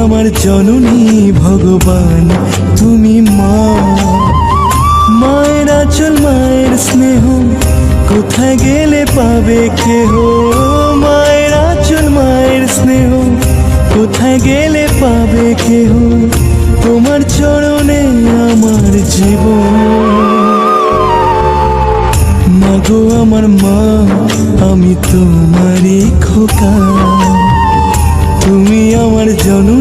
আমার জননী ভগবান তুমি মা। মায়ের আঁচল মায়ের স্নেহ কোথায় গেলে পাবে কেহ। মায়ের আঁচল মায়ের স্নেহ কোথায় গেলে পাবে কেহ। তোমার চরণে আমার জীবন। মাগো আমার মা আমি তোমারই খোকা, তুমি আমার জননী।